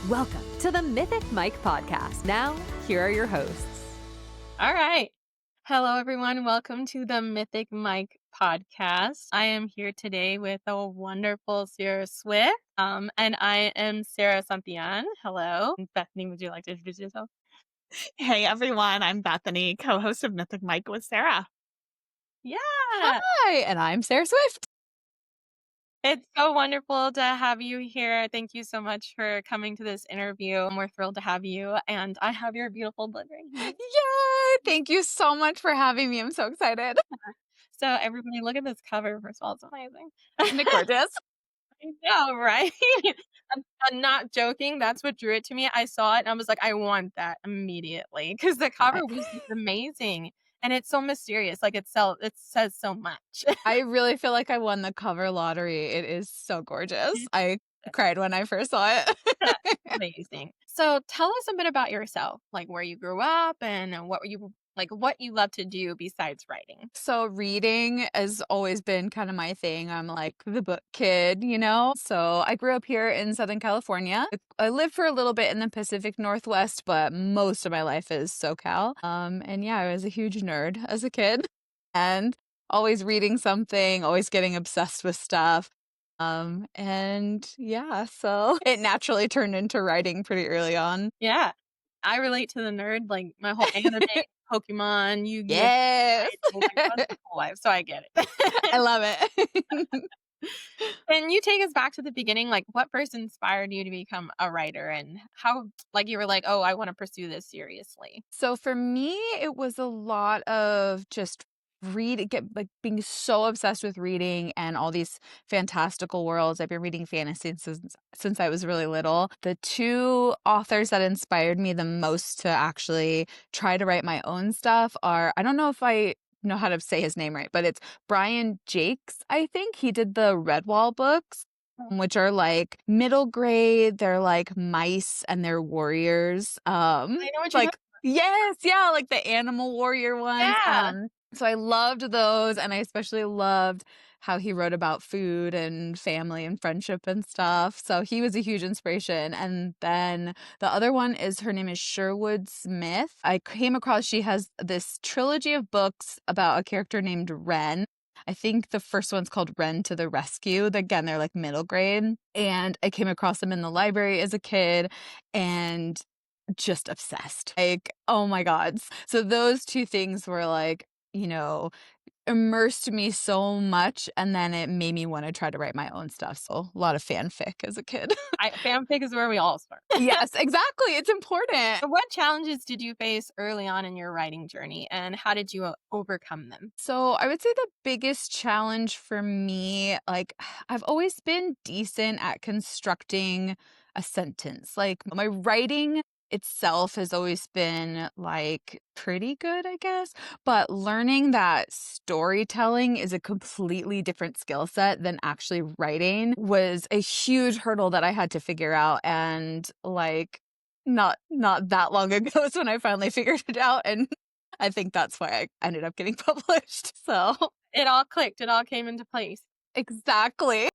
Welcome to the Mythic Mic Podcast. Now, here are your hosts. All right. Hello, everyone. Welcome to the Mythic Mic Podcast. I am here today with a wonderful Serra Swift, and I am Sara Santillan. Hello. Bethany, would you like to introduce yourself? Hey everyone, I'm Bethany, co-host of Mythic Mic with Sara. Yeah. Hi, and I'm Serra Swift. It's so wonderful to have you here. Thank you so much for coming to this interview. We're thrilled to have you, and I have your beautiful book right here. Yay! Thank you so much for having me. I'm so excited. So everybody, look at this cover. First of all, it's amazing. Isn't it gorgeous? I know, right? I'm not joking. That's what drew it to me. I saw it and I was like, I want that immediately because the cover was just amazing. And it's so mysterious. Like it says so much. I really feel like I won the cover lottery. It is so gorgeous. I cried when I first saw it. Amazing. So tell us a bit about yourself, like where you grew up and what you love to do besides writing. So reading has always been kind of my thing. I'm like the book kid, you know? So I grew up here in Southern California. I lived for a little bit in the Pacific Northwest, but most of my life is SoCal. And yeah, I was a huge nerd as a kid and always reading something, always getting obsessed with stuff. And yeah, so it naturally turned into writing pretty early on. Yeah. I relate to the nerd, like my whole anime, Pokemon, Yu-Gi-Oh! Yes. Whole life, so I get it. I love it. Can you take us back to the beginning? Like, what first inspired you to become a writer, and how, like, you were like, "Oh, I want to pursue this seriously." So for me, it was a lot of just being so obsessed with reading and all these fantastical worlds. I've been reading fantasy since I was really little. The two authors that inspired me the most to actually try to write my own stuff are, I don't know if I know how to say his name right, but it's Brian Jakes, I think. He did the Redwall books, which are like middle grade. They're like mice and they're warriors. I know what you're Like, yes, yeah, like the animal warrior ones. Yeah. So I loved those, and I especially loved how he wrote about food and family and friendship and stuff. So he was a huge inspiration. And then the other one is, her name is Sherwood Smith. I came across, she has this trilogy of books about a character named Wren. I think the first one's called Wren to the Rescue. Again, they're like middle grade. And I came across them in the library as a kid and just obsessed. Like, oh my God. So those two things were like, you know, immersed me so much, and then it made me want to try to write my own stuff. So a lot of fanfic as a kid. Fanfic is where we all start. Yes, exactly. It's important. So what challenges did you face early on in your writing journey, and how did you overcome them? So I would say the biggest challenge for me, like, I've always been decent at constructing a sentence. Like, my writing itself has always been like pretty good, I guess. But learning that storytelling is a completely different skill set than actually writing was a huge hurdle that I had to figure out. And like, not that long ago is when I finally figured it out. And I think that's why I ended up getting published. So It all clicked. It all came into place. exactly.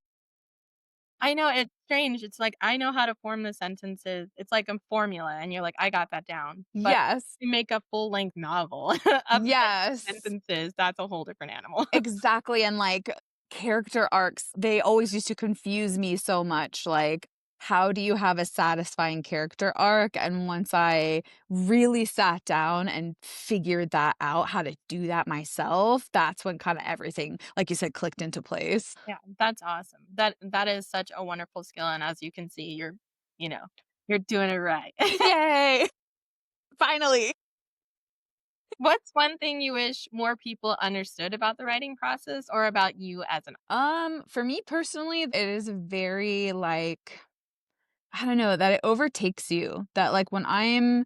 I know, it's strange. It's like, I know how to form the sentences. It's like a formula, and you're like, I got that down. But Yes. to make a full-length novel of Yes. sentences, that's a whole different animal. Exactly. And like character arcs, they always used to confuse me so much. Like, how do you have a satisfying character arc? And once I really sat down and figured that out, how to do that myself, that's when kind of everything, like you said, clicked into place. Yeah, that's awesome. That is such a wonderful skill, and as you can see, you're doing it right. Yay! Finally. What's one thing you wish more people understood about the writing process, or about you as an For me personally, it is very like, I don't know, that it overtakes you. That like when I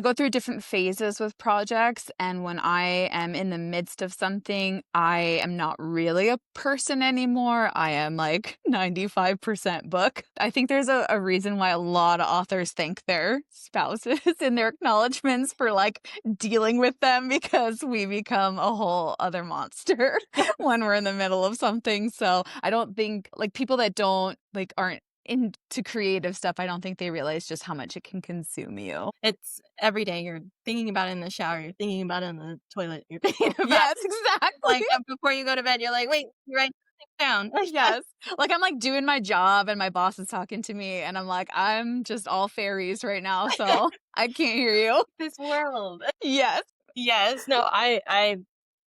go through different phases with projects, and when I am in the midst of something, I am not really a person anymore. I am like 95% book. I think there's a reason why a lot of authors thank their spouses in their acknowledgments for like dealing with them, because we become a whole other monster when we're in the middle of something. So I don't think like people that don't like aren't into creative stuff, I don't think they realize just how much it can consume you. It's every day you're thinking about it in the shower, you're thinking about it in the toilet, you're thinking about Yes, it. exactly. Like, before you go to bed, you're like, "Wait, you write something down." Yes. Like, I'm, like, doing my job and my boss is talking to me, and I'm like, "I'm just all fairies right now, so I can't hear you." This world. Yes. Yes, no, I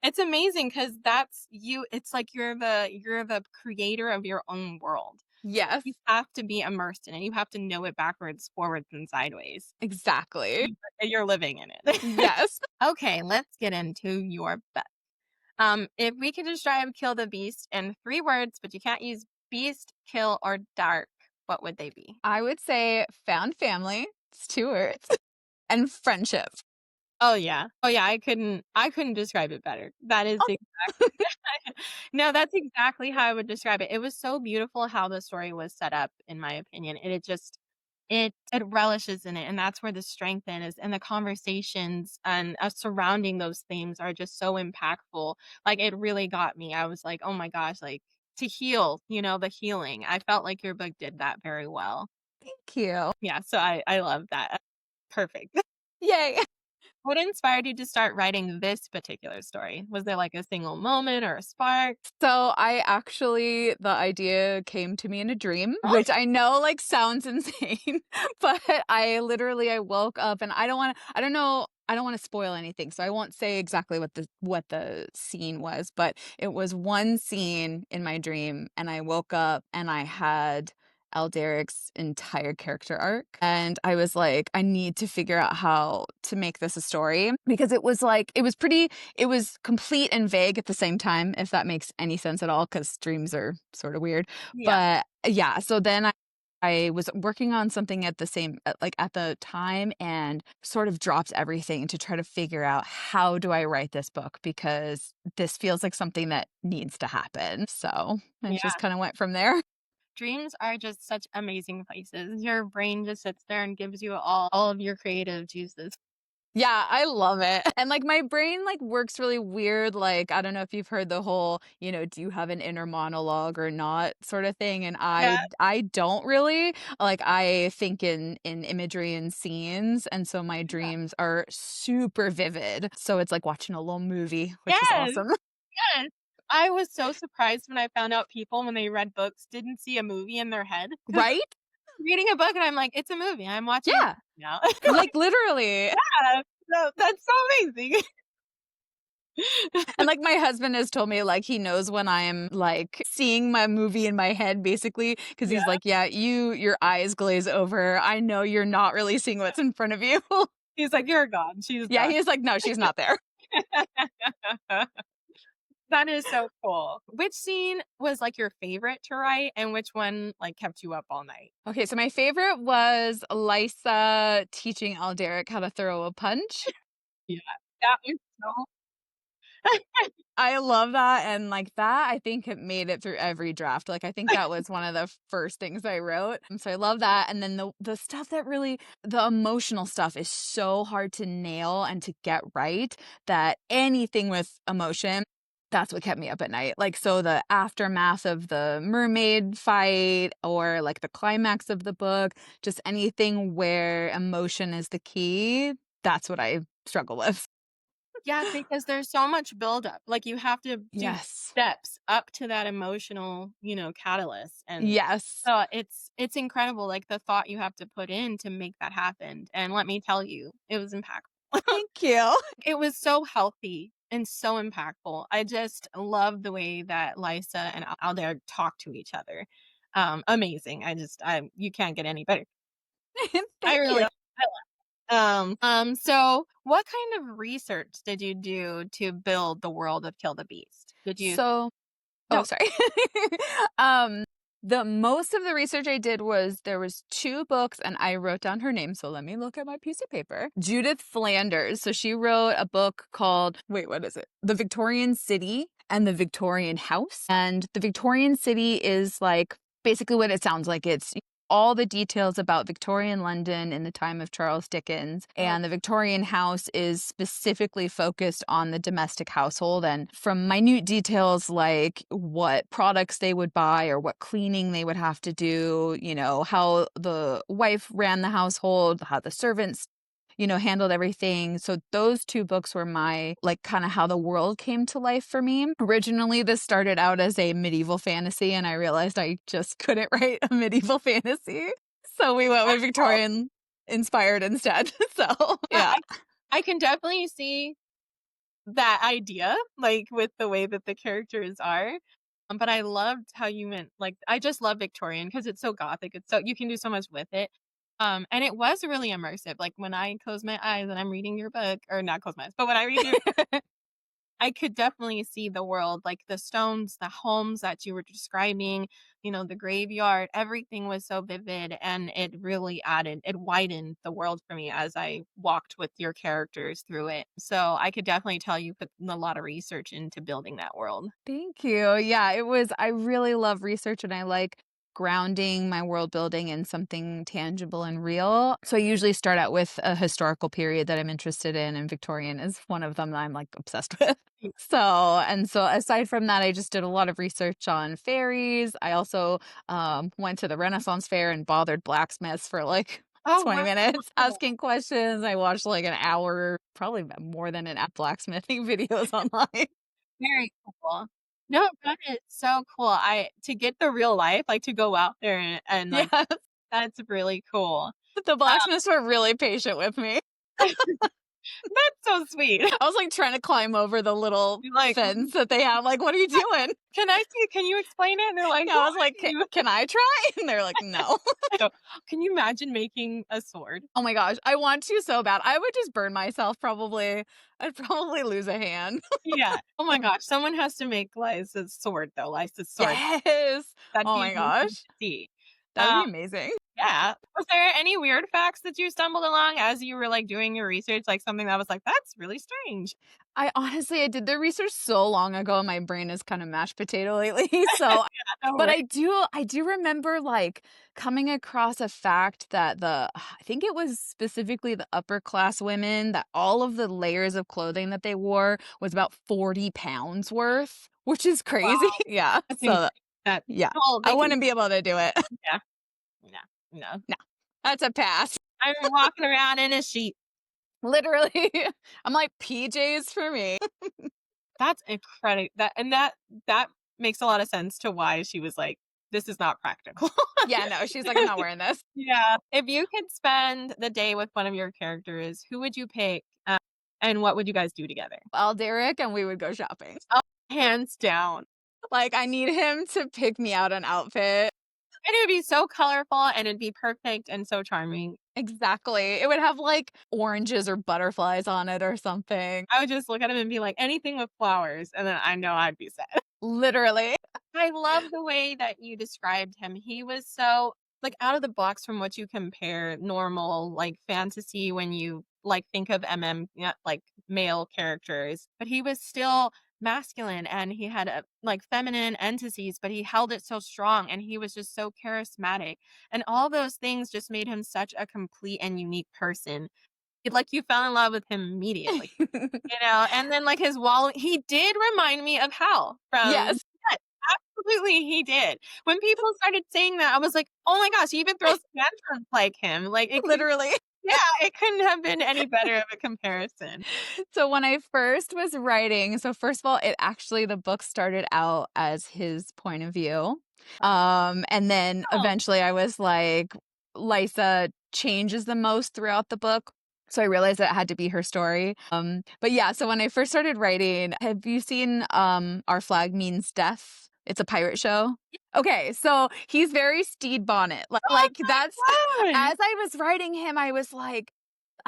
it's amazing because that's you. It's like you're the creator of your own world. Yes. You have to be immersed in it. You have to know it backwards, forwards, and sideways. Exactly. You're living in it. Yes. Okay, let's get into your bet. If we could describe Kill the Beast in 3 words, but you can't use beast, kill, or dark, what would they be? I would say found family, it's 2 words, and friendship. Oh yeah. Oh yeah, I couldn't describe it better. That is Oh. exactly No, that's exactly how I would describe it. It was so beautiful how the story was set up, in my opinion. And it just it relishes in it. And that's where the strength in is, and the conversations and surrounding those themes are just so impactful. Like it really got me. I was like, oh my gosh, like to heal, the healing. I felt like your book did that very well. Thank you. Yeah, so I love that. Perfect. Yay. What inspired you to start writing this particular story? Was there like a single moment or a spark? So the idea came to me in a dream, Oh, which I know like sounds insane, but I woke up and I don't want to spoil anything. So I won't say exactly what the scene was, but it was one scene in my dream and I woke up and I had Alderic's entire character arc. And I was like, I need to figure out how to make this a story because it was complete and vague at the same time, if that makes any sense at all, because dreams are sort of weird. yeah. But yeah, so then I was working on something at the time and sort of dropped everything to try to figure out how do I write this book because this feels like something that needs to happen. So I Yeah. just kind of went from there. Dreams are just such amazing places. Your brain just sits there and gives you all of your creative juices. Yeah, I love it. And like my brain like works really weird. Like, I don't know if you've heard the whole, do you have an inner monologue or not sort of thing. And Yeah. I don't really like I think in imagery and scenes. And so my Yeah. dreams are super vivid. So it's like watching a little movie, which is Yes. awesome. Yes. I was so surprised when I found out people when they read books didn't see a movie in their head. 'Cause Right? reading a book and I'm like, it's a movie. I'm watching a Yeah. movie now. Like literally. Yeah. So that's so amazing. And like my husband has told me like he knows when I'm like seeing my movie in my head basically because Yeah. he's like, yeah, your eyes glaze over. I know you're not really seeing what's in front of you. He's like, "You're gone. She's Yeah, gone." he's like, no, she's not there. That is so cool. Which scene was, like, your favorite to write, and which one, like, kept you up all night? Okay, so my favorite was Lyssa teaching Alderic how to throw a punch. Yeah. That was so I love that, and, like, that, I think it made it through every draft, like, I think that was one of the first things I wrote, so I love that, and then the stuff that really the emotional stuff is so hard to nail and to get right that anything with emotion, that's what kept me up at night, like, so the aftermath of the mermaid fight or, like, the climax of the book, just anything where emotion is the key, that's what I struggle with. Yeah, because there's so much buildup, like, you have to do Yes. steps up to that emotional, catalyst, and Yes. so it's incredible, like, the thought you have to put in to make that happen, and let me tell you, it was impactful. Thank you. It was so healthy and so impactful. I just love the way that Lyssa and Alderic talk to each other. Amazing. I you can't get any better. I Thank really you. so what kind of research did you do to build the world of Kill the Beast? Did you So No. sorry. Um, the most of the research I did was there was 2 books and I wrote down her name, so let me look at my piece of paper. Judith Flanders. So she wrote a book called wait, what is it? The Victorian City and the Victorian House. And the Victorian City is like basically what it sounds like. It's all the details about Victorian London in the time of Charles Dickens. And the Victorian house is specifically focused on the domestic household, and from minute details like what products they would buy or what cleaning they would have to do, how the wife ran the household, how the servants handled everything. So those two books were my, kind of how the world came to life for me. Originally, this started out as a medieval fantasy, and I realized I just couldn't write a medieval fantasy. So we went with Victorian-inspired instead. So, yeah. I can definitely see that idea, with the way that the characters are. But I loved how you went, I just love Victorian because it's so Gothic. It's so, you can do so much with it. And it was really immersive. Like when I close my eyes and I'm reading your book, or not close my eyes, but when I read your I could definitely see the world, like the stones, the homes that you were describing, the graveyard, everything was so vivid, and it really it widened the world for me as I walked with your characters through it. So I could definitely tell you put a lot of research into building that world. Thank you. Yeah, I really love research, and I like grounding my world building in something tangible and real. So I usually start out with a historical period that I'm interested in, and Victorian is one of them that I'm obsessed with. So aside from that, I just did a lot of research on fairies. I also went to the Renaissance fair and bothered blacksmiths for 20 minutes asking questions. I watched an hour, probably more than an hour, blacksmithing videos online. Very cool. No, that is so cool. To get the real life, to go out there and Yes. that's really cool. The blacksmiths were really patient with me. That's so sweet. I was trying to climb over the little fence that they have. What are you doing? Can I see? Can you explain it? And they're like, I was like, can I try? And they're like, no. Can you imagine making a sword? Oh my gosh, I want to so bad. I would just burn myself probably. I'd probably lose a hand. Yeah. Oh my gosh, someone has to make Lyssa's sword though. Lyssa's sword. Yes. Oh my gosh. That'd be amazing. Yeah. Was there any weird facts that you stumbled along as you were doing your research? Something that was that's really strange. I did the research so long ago. My brain is kind of mashed potato lately. So, but I do remember coming across a fact that I think it was specifically the upper class women, that all of the layers of clothing that they wore was about 40 pounds worth, which is crazy. Wow. Yeah. So yeah, I wouldn't be able to do it. Yeah. No. That's a pass. I'm walking around in a sheet. Literally. I'm PJs for me. That's incredible. That makes a lot of sense to why she was this is not practical. Yeah, no, she's I'm not wearing this. Yeah. If you could spend the day with one of your characters, who would you pick? And what would you guys do together? Alderic, and we would go shopping. Oh, hands down. I need him to pick me out an outfit. And it would be so colorful, and it'd be perfect and so charming. Exactly. It would have oranges or butterflies on it or something. I would just look at him and be anything with flowers, and then I know I'd be set. Literally. I love the way that you described him. He was so out of the box from what you compare normal fantasy when you think of male characters, but he was still masculine, and he had feminine entities, but he held it so strong, and he was just so charismatic, and all those things just made him such a complete and unique person. You fell in love with him immediately. And then his wall, he did remind me of Hal from Yes. Absolutely, he did. When people started saying that, I was oh my gosh, he even throws tantrums like him. Literally. Yeah, it couldn't have been any better of a comparison. So when I first was writing, first of all, the book started out as his point of view. And then eventually I was Lyssa changes the most throughout the book. So I realized that it had to be her story. But yeah, so when I first started writing, have you seen Our Flag Means Death? It's a pirate show. Okay, so he's very Steed Bonnet. That's as I was writing him, I was I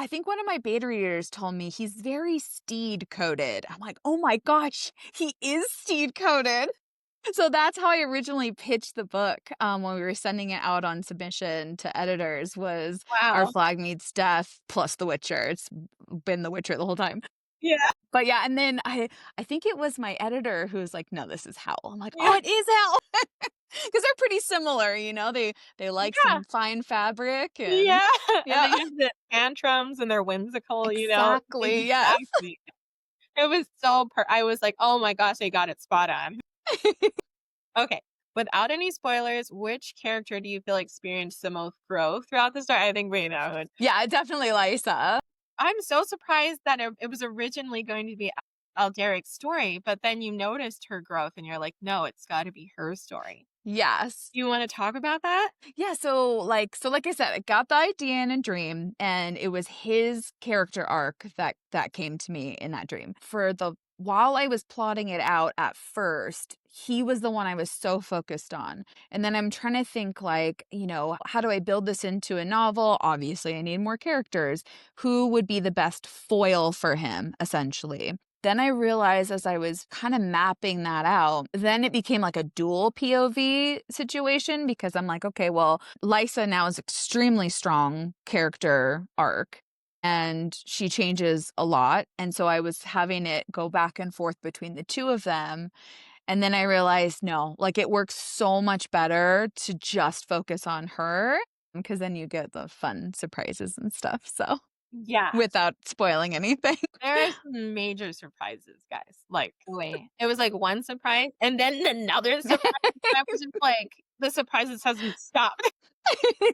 think one of my beta readers told me he's very steed coded. I'm oh my gosh, he is steed coded. So that's how I originally pitched the book when we were sending it out on submission to editors was Our Flag Means Death plus The Witcher. It's been The Witcher the whole time. Yeah. But yeah, and then I think it was my editor who was like, "No, this is Howl." I'm like, "Oh, Yeah. it is Howl." Because they're pretty similar, you know? They like Yeah. some fine fabric and Yeah. And yeah. they have the tantrums and they're whimsical, Exactly, yes. exactly. It was I was like, "Oh my gosh, they got it spot on." Okay. Without any spoilers, which character do you feel experienced the most growth throughout the story? I think we know it. Yeah, definitely Lyssa. I'm so surprised that it was originally going to be Alderic's story, but then you noticed her growth and you're like, "No, it's gotta be her story." Yes. You wanna talk about that? Yeah, so like I said, I got the idea in a dream and it was his character arc that came to me in that dream. For the while I was plotting it out at first, he was the one I was so focused on. And then I'm trying to think like, how do I build this into a novel? Obviously, I need more characters. Who would be the best foil for him, essentially? Then I realized as I was kind of mapping that out, then it became like a dual POV situation because I'm like, okay, well, Lyssa now is extremely strong character arc and she changes a lot. And so I was having it go back and forth between the two of them. And then I realized, no, like it works so much better to just focus on her because then you get the fun surprises and stuff. So Yeah. without spoiling anything. There are some major surprises, guys. Like, wait, it was like one surprise and then another surprise. I was just like, the surprises hasn't stopped.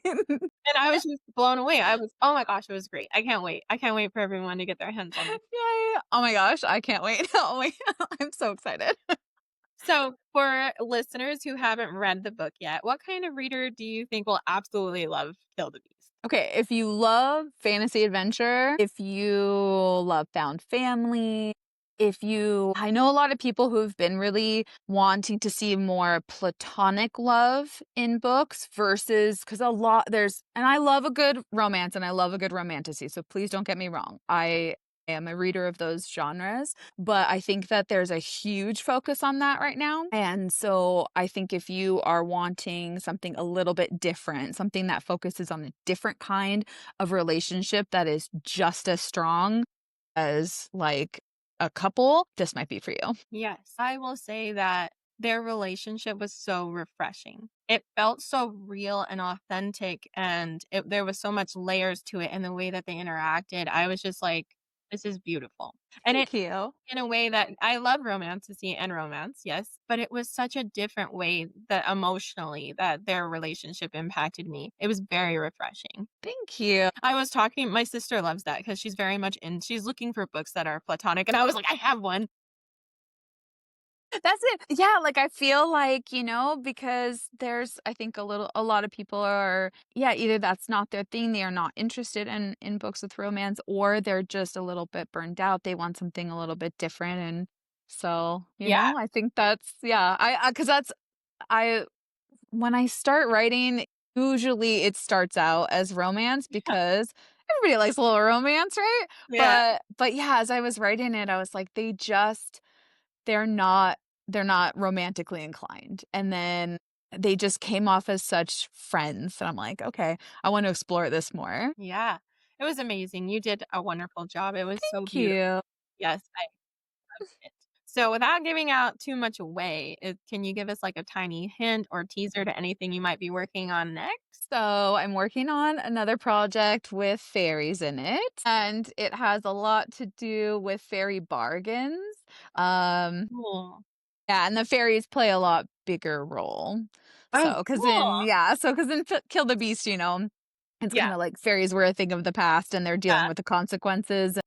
And I was just blown away. Oh my gosh, it was great. I can't wait. I can't wait for everyone to get their hands on it. Yay. Oh my gosh, I can't wait. Oh my, I'm so excited. So, for listeners who haven't read the book yet, what kind of reader do you think will absolutely love Kill the Beast? Okay, if you love fantasy adventure, if you love found family, I know a lot of people who've been really wanting to see more platonic love in books versus, because and I love a good romance and I love a good romantasy. So please don't get me wrong. I am a reader of those genres, but I think that there's a huge focus on that right now. And so I think if you are wanting something a little bit different, something that focuses on a different kind of relationship that is just as strong as like a couple, this might be for you. Yes, I will say that their relationship was so refreshing. It felt so real and authentic, and there was so much layers to it and the way that they interacted. I was just like, this is beautiful. And it Thank you. in a way that I love romantasy and romance, yes, but it was such a different way that emotionally that their relationship impacted me. It was very refreshing. Thank you. My sister loves that because she's looking for books that are platonic. And I was like, I have one. That's it. Yeah, like I feel like, because I think a lot of people are, yeah, either that's not their thing, they are not interested in books with romance, or they're just a little bit burned out. They want something a little bit different. And so, Yeah. I think that's, yeah, because I, when I start writing, usually it starts out as romance because everybody likes a little romance, right? Yeah. But yeah, as I was writing it, I was like, they're not romantically inclined. And then they just came off as such friends. And I'm like, okay, I want to explore this more. Yeah. It was amazing. You did a wonderful job. It was so Thank beautiful. you. Yes, I loved it. So without giving out too much away, can you give us like a tiny hint or teaser to anything you might be working on next? So I'm working on another project with fairies in it, and it has a lot to do with fairy bargains. Um, Cool. yeah, and the fairies play a lot bigger role. Oh, So, cool. because in Kill the Beast, it's Yeah. kind of like fairies were a thing of the past and they're dealing Yeah. with the consequences.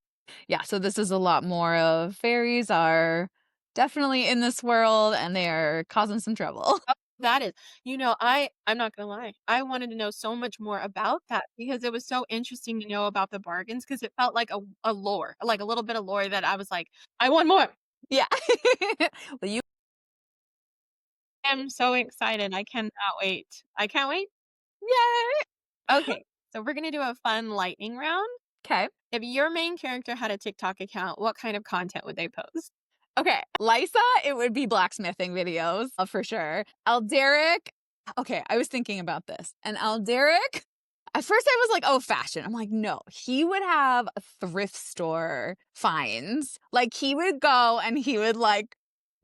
Yeah, so this is a lot more of fairies are definitely in this world and they are causing some trouble. Oh, that is, I'm not gonna lie. I wanted to know so much more about that because it was so interesting to know about the bargains because it felt like a lore, like a little bit of lore that I was like, I want more. Yeah. Well, you I'm so excited. I cannot wait. I can't wait. Yay. Okay, so we're gonna do a fun lightning round. Okay. If your main character had a TikTok account, what kind of content would they post? Okay. Lyssa, it would be blacksmithing videos for sure. Alderic. Okay, I was thinking about this. And Alderic, At first I was like, oh, fashion. I'm like, no, he would have a thrift store finds. Like he would go and he would like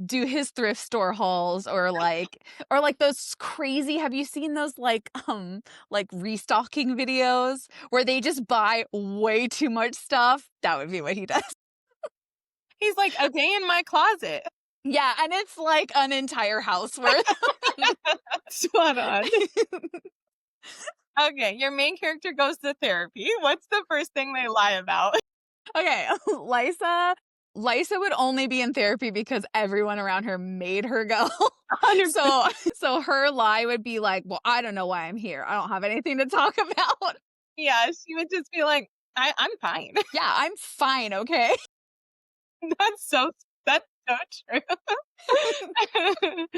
do his thrift store hauls or like those crazy, have you seen those like restocking videos where they just buy way too much stuff? That would be what he does. He's like, a day in my closet. Yeah, and it's like an entire house worth. Spot on. Okay, your main character goes to therapy. What's the first thing they lie about? Okay, Lyssa would only be in therapy because everyone around her made her go. 100%. So her lie would be like, well, I don't know why I'm here. I don't have anything to talk about. Yeah, she would just be like, I'm fine. Yeah, I'm fine, okay? That's so true.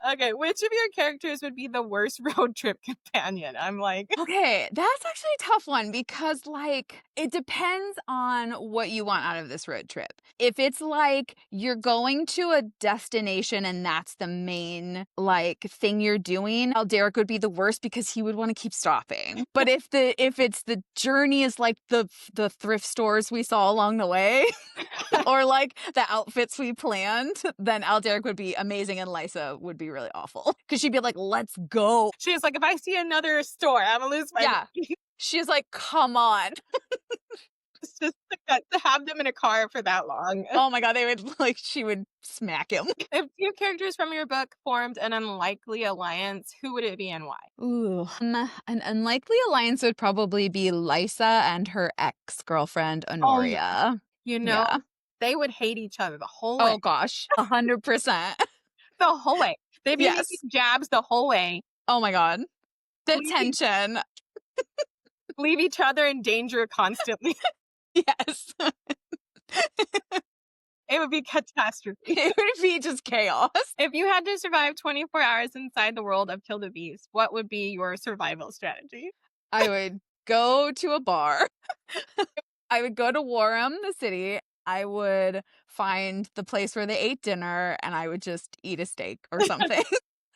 Okay, which of your characters would be the worst road trip companion? I'm like, Okay, that's actually a tough one because, like, it depends on what you want out of this road trip. If it's like you're going to a destination and that's the main, like, thing you're doing, Alderic would be the worst because he would want to keep stopping. But if it's the journey is like the thrift stores we saw along the way, or like the outfits we planned, then Alderic would be amazing and Lyssa would be really awful. Because she'd be like, let's go. she's like, if I see another store, I'm gonna lose my Yeah. She's like, come on. It's just to have them in a car for that long. Oh my God, she would smack him. If two characters from your book formed an unlikely alliance, who would it be and why? Ooh. An unlikely alliance would probably be Lyssa and her ex-girlfriend, Honoria. You know, Yeah. they would hate each other the whole way. Oh gosh, 100%. The whole way. They'd be Yes. making jabs the whole way. Oh my God. The Leave- tension. Leave each other in danger constantly. Yes. It would be catastrophe. It would be just chaos. If you had to survive 24 hours inside the world of Kill the Beast, what would be your survival strategy? I would go to a bar. I would go to Warham, the city. I would find the place where they ate dinner and I would just eat a steak or something.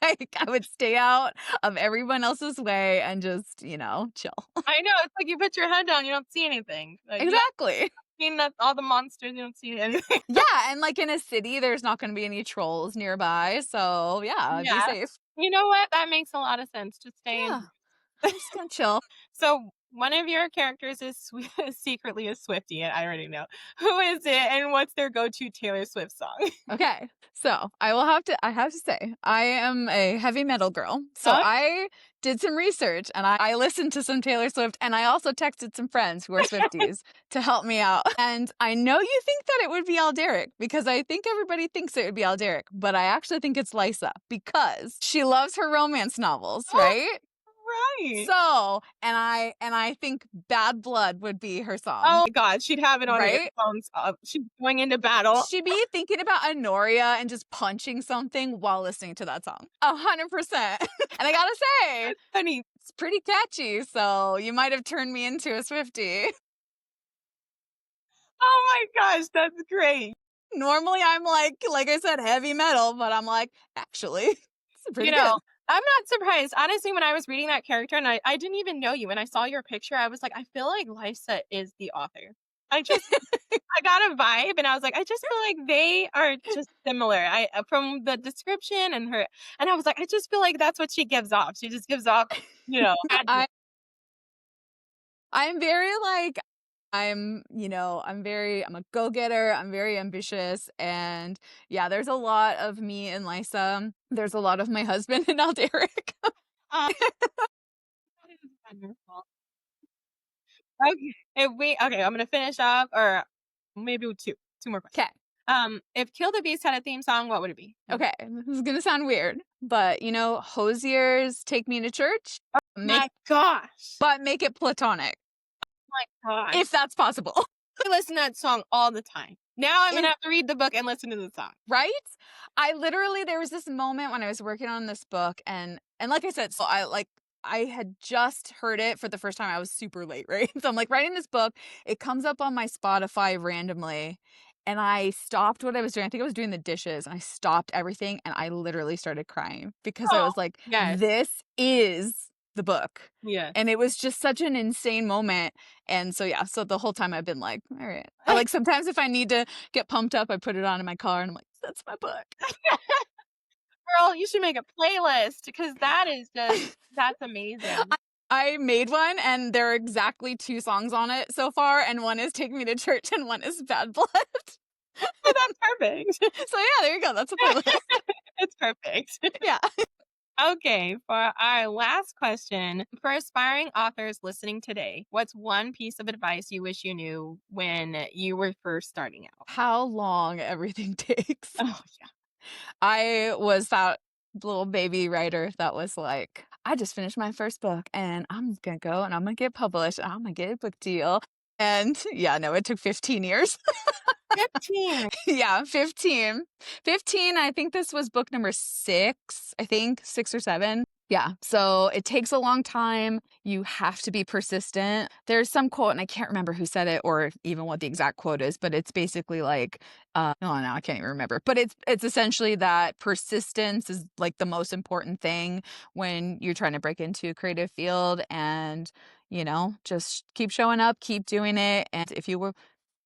Like, I would stay out of everyone else's way and just, chill. I know. It's like you put your head down, you don't see anything. Like, Exactly. you know, all the monsters, you don't see anything. Yeah, and like in a city, there's not going to be any trolls nearby. So, yeah, Yeah. be safe. You know what? That makes a lot of sense. Just stay in. Yeah. I'm just going to chill. So one of your characters is secretly a Swiftie, and I already know. Who is it, and what's their go-to Taylor Swift song? Okay, so I have to say, I am a heavy metal girl. So Okay. I did some research and I listened to some Taylor Swift and I also texted some friends who are Swifties to help me out. And I know you think that it would be Alderic because I think everybody thinks it would be Alderic, but I actually think it's Lyssa because she loves her romance novels, right? Right. So, and I think Bad Blood would be her song. Oh my God, she'd have it on her Right? earphones. She's going into battle. She'd be thinking about Honoria and just punching something while listening to that song. 100%. And I gotta say, That's funny. it's pretty catchy, so you might have turned me into a Swiftie. Oh my gosh, that's great. Normally I'm like I said, heavy metal, but I'm like, actually, it's pretty You good. know, I'm not surprised. Honestly, when I was reading that character and I didn't even know you, when I saw your picture, I was like, I feel like Lyssa is the author. I got a vibe and I was like, I just feel like they are just similar. From the description and I was like, I just feel like that's what she gives off. She just gives off, I'm very like, I'm a go-getter. I'm very ambitious. And yeah, there's a lot of me and Lyssa. There's a lot of my husband and Alderic. that is wonderful. Okay. I'm gonna finish up, or maybe two more questions. Okay. If Kill the Beast had a theme song, what would it be? Okay. This is gonna sound weird, but Hosier's Take Me to Church. My gosh. But make it platonic. My gosh. If that's possible. I listen to that song all the time. Now I'm gonna have to read the book and listen to the song. Right? There was this moment when I was working on this book and like I said, so I had just heard it for the first time. I was super late, right? So I'm like writing this book. It comes up on my Spotify randomly. And I stopped what I was doing. I think I was doing the dishes. And I stopped everything. And I literally started crying because I was like, yes. this is the book. Yeah. And it was just such an insane moment. And so, yeah, so the whole time I've been like, all right. I, like, sometimes if I need to get pumped up, I put it on in my car and I'm like, that's my book. Girl, you should make a playlist because that's amazing. I made one and there are exactly 2 songs on it so far. And one is Take Me to Church and one is Bad Blood. Oh, that's perfect. So, yeah, there you go. That's a playlist. It's perfect. Yeah. Okay, for our last question, for aspiring authors listening today, what's one piece of advice you wish you knew when you were first starting out? How long everything takes. Oh, yeah. I was that little baby writer that was like, I just finished my first book and I'm going to go and I'm going to get published and I'm going to get a book deal. And yeah, no, it took 15 years. 15. Yeah, 15. 15, I think this was book number 6, 6 or 7. Yeah, so it takes a long time. You have to be persistent. There's some quote, and I can't remember who said it or even what the exact quote is, but it's basically like, no, I can't even remember. But it's essentially that persistence is like the most important thing when you're trying to break into a creative field, and just keep showing up, keep doing it, and if you were,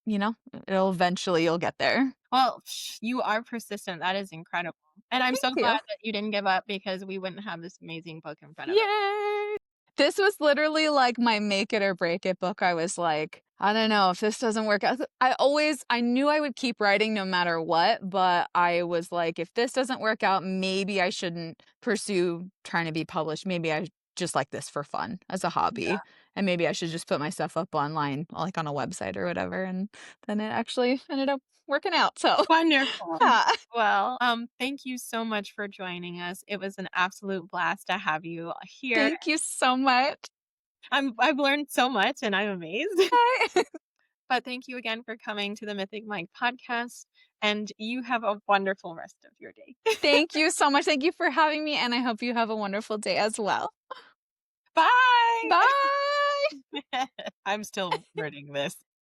you'll get there. Well, you are persistent. That is incredible. And I'm so Thank you. glad that you didn't give up because we wouldn't have this amazing book in front of us. Yay! This was literally like my make it or break it book. I was like, I don't know if this doesn't work out. I knew I would keep writing no matter what, but I was like, if this doesn't work out, maybe I shouldn't pursue trying to be published. Maybe I just like this for fun as a hobby. Yeah. And maybe I should just put my stuff up online, like on a website or whatever. And then it actually ended up working out. So Wonderful. yeah. Well, thank you so much for joining us. It was an absolute blast to have you here. Thank you so much. I've learned so much and I'm amazed. Bye. But thank you again for coming to the Mythic Mic podcast, and you have a wonderful rest of your day. Thank you so much. Thank you for having me, and I hope you have a wonderful day as well. Bye. Bye. I'm still wording this.